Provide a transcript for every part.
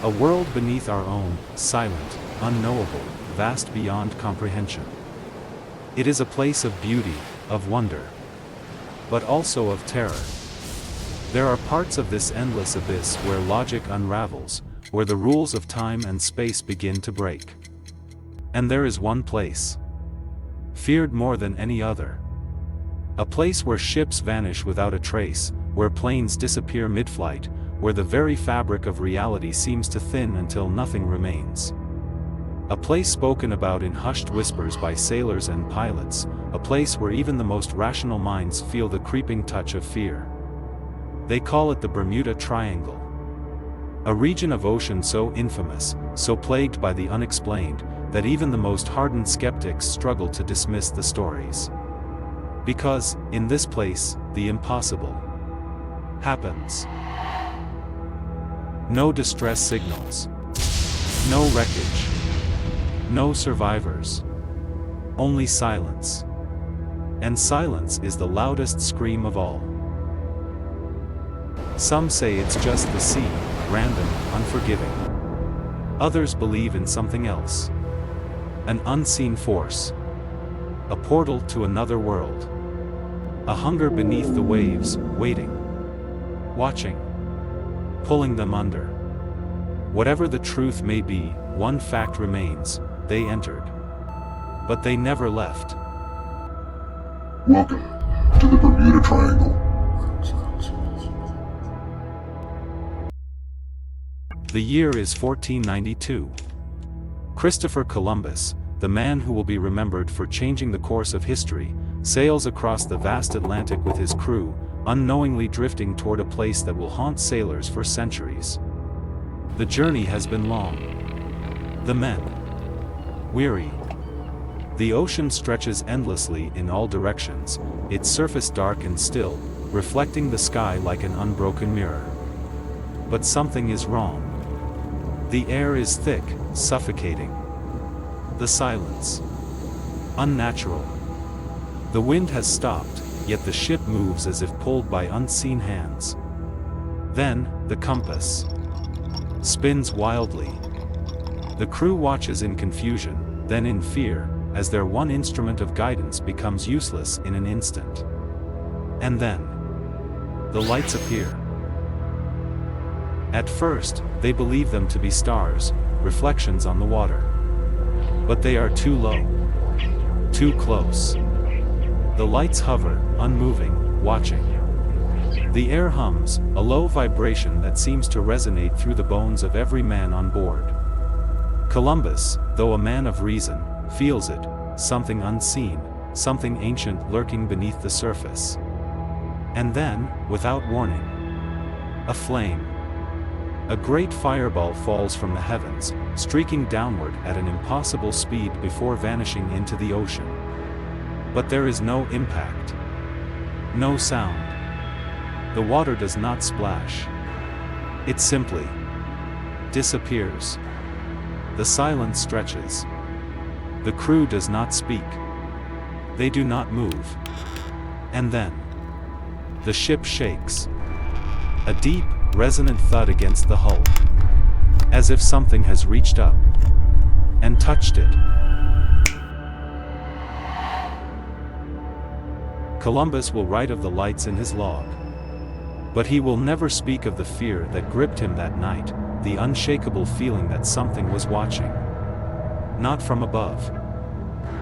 A world beneath our own, silent, unknowable, vast beyond comprehension. It is a place of beauty, of wonder, but also of terror. There are parts of this endless abyss where logic unravels, where the rules of time and space begin to break. And there is one place, feared more than any other. A place where ships vanish without a trace, where planes disappear mid-flight, where the very fabric of reality seems to thin until nothing remains. A place spoken about in hushed whispers by sailors and pilots, a place where even the most rational minds feel the creeping touch of fear. They call it the Bermuda Triangle. A region of ocean so infamous, so plagued by the unexplained, that even the most hardened skeptics struggle to dismiss the stories. Because, in this place, the impossible happens. No distress signals. No wreckage. No survivors. Only silence. And silence is the loudest scream of all. Some say it's just the sea, random, unforgiving. Others believe in something else. An unseen force. A portal to another world. A hunger beneath the waves, waiting. Watching. Pulling them under. Whatever the truth may be, one fact remains: they entered. But they never left. Welcome to the Bermuda Triangle. The year is 1492. Christopher Columbus, the man who will be remembered for changing the course of history, sails across the vast Atlantic with his crew, unknowingly drifting toward a place that will haunt sailors for centuries. The journey has been long. The men weary. The ocean stretches endlessly in all directions, its surface dark and still, reflecting the sky like an unbroken mirror. But something is wrong. The air is thick, suffocating. The silence unnatural. The wind has stopped, yet the ship moves as if pulled by unseen hands. Then, the compass spins wildly. The crew watches in confusion, then in fear, as their one instrument of guidance becomes useless in an instant. And then, the lights appear. At first, they believe them to be stars, reflections on the water. But they are too low. Too close. The lights hover, unmoving, watching. The air hums, a low vibration that seems to resonate through the bones of every man on board. Columbus, though a man of reason, feels it, something unseen, something ancient lurking beneath the surface. And then, without warning, a flame. A great fireball falls from the heavens, streaking downward at an impossible speed before vanishing into the ocean. But there is no impact. No sound. The water does not splash. It simply disappears. The silence stretches. The crew does not speak. They do not move. And then, the ship shakes. A deep, resonant thud against the hull. As if something has reached up and touched it. Columbus will write of the lights in his log. But he will never speak of the fear that gripped him that night, the unshakable feeling that something was watching. Not from above,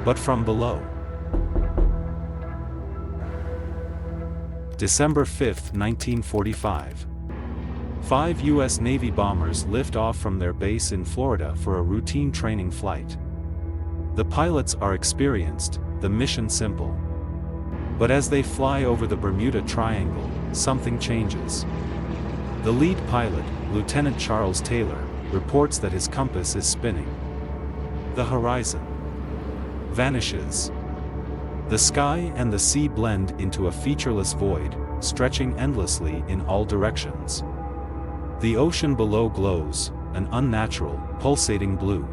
but from below. December 5, 1945. 5 U.S. Navy bombers lift off from their base in Florida for a routine training flight. The pilots are experienced, the mission simple. But as they fly over the Bermuda Triangle, something changes. The lead pilot, Lieutenant Charles Taylor, reports that his compass is spinning. The horizon vanishes. The sky and the sea blend into a featureless void, stretching endlessly in all directions. The ocean below glows, an unnatural, pulsating blue.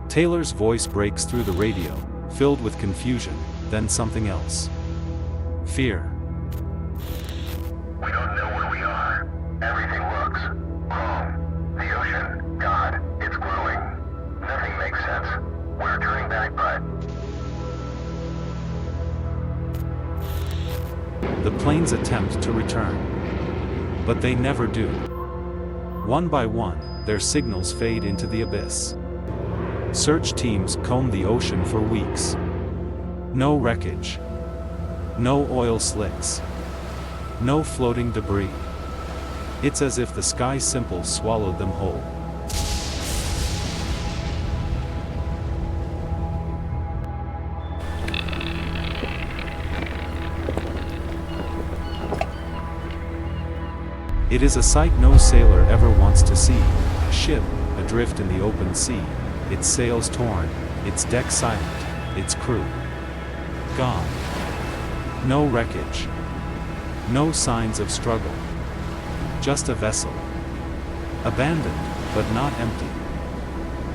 Taylor's voice breaks through the radio, filled with confusion, then something else. Fear. We don't know where we are. Everything looks wrong. The ocean The planes attempt to return. But they never do. One by one, their signals fade into the abyss. Search teams comb the ocean for weeks. No wreckage. No oil slicks. No floating debris. It's as if the sky simple swallowed them whole. It is a sight no sailor ever wants to see, a ship, adrift in the open sea, its sails torn, its deck silent, its crew gone. No wreckage. No signs of struggle. Just a vessel. Abandoned, but not empty.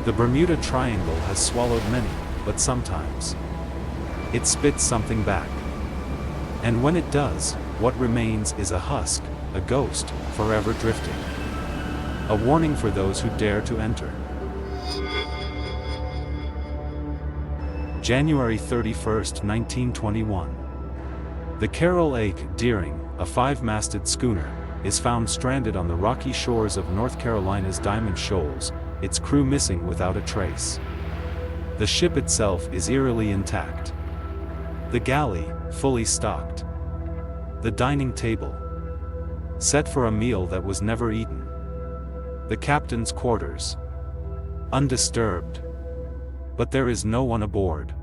The Bermuda Triangle has swallowed many, but sometimes it spits something back. And when it does, what remains is a husk, a ghost, forever drifting. A warning for those who dare to enter. January 31st, 1921. The Carroll A. Deering, a 5-masted schooner, is found stranded on the rocky shores of North Carolina's Diamond Shoals, its crew missing without a trace. The ship itself is eerily intact. The galley, fully stocked. The dining table, set for a meal that was never eaten. The captain's quarters, undisturbed. But there is no one aboard.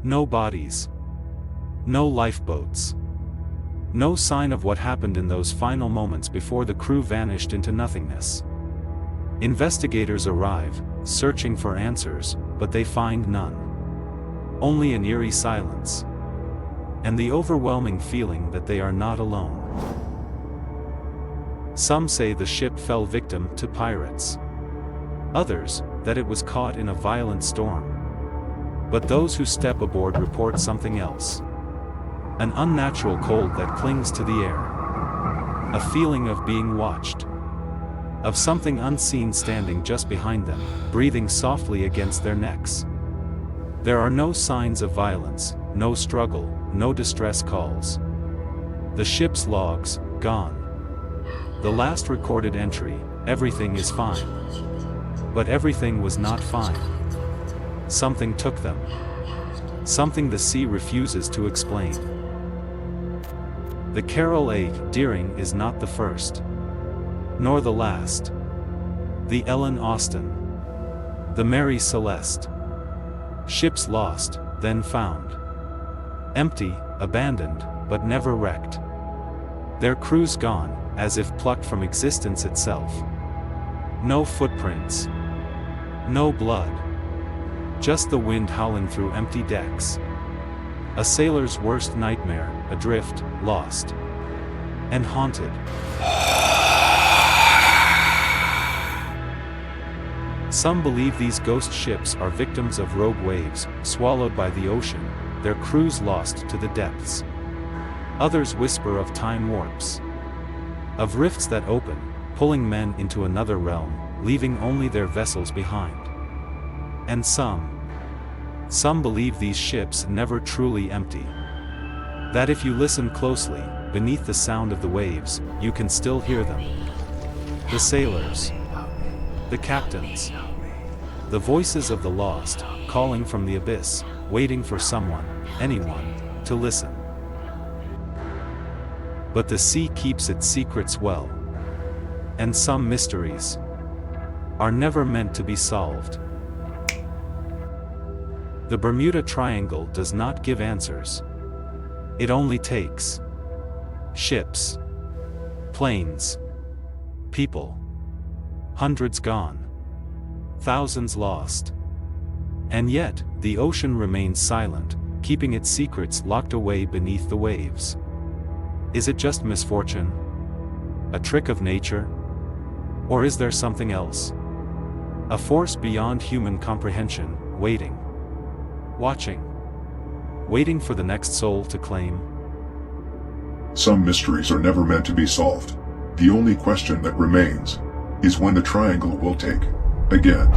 No bodies. No lifeboats. No sign of what happened in those final moments before the crew vanished into nothingness. Investigators arrive, searching for answers, but they find none. Only an eerie silence. And the overwhelming feeling that they are not alone. Some say the ship fell victim to pirates. Others, that it was caught in a violent storm. But those who step aboard report something else. An unnatural cold that clings to the air. A feeling of being watched. Of something unseen standing just behind them, breathing softly against their necks. There are no signs of violence, no struggle, no distress calls. The ship's logs, gone. The last recorded entry, everything is fine. But everything was not fine. Something took them. Something the sea refuses to explain. The Carroll A. Deering is not the first. Nor the last. The Ellen Austin. The Mary Celeste. Ships lost, then found. Empty, abandoned, but never wrecked. Their crews gone, as if plucked from existence itself. No footprints. No blood. Just the wind howling through empty decks. A sailor's worst nightmare, adrift, lost. And haunted. Some believe these ghost ships are victims of rogue waves, swallowed by the ocean, their crews lost to the depths. Others whisper of time warps. Of rifts that open, pulling men into another realm, leaving only their vessels behind. And some believe these ships never truly empty. That if you listen closely, beneath the sound of the waves, you can still hear them. The sailors. The captains. The voices of the lost, calling from the abyss, waiting for someone, anyone, to listen. But the sea keeps its secrets well. And some mysteries are never meant to be solved. The Bermuda Triangle does not give answers. It only takes ships, planes, people, hundreds gone, thousands lost. And yet, the ocean remains silent, keeping its secrets locked away beneath the waves. Is it just misfortune? A trick of nature? Or is there something else? A force beyond human comprehension, waiting. Watching. Waiting for the next soul to claim. Some mysteries are never meant to be solved. The only question that remains is when the triangle will take again.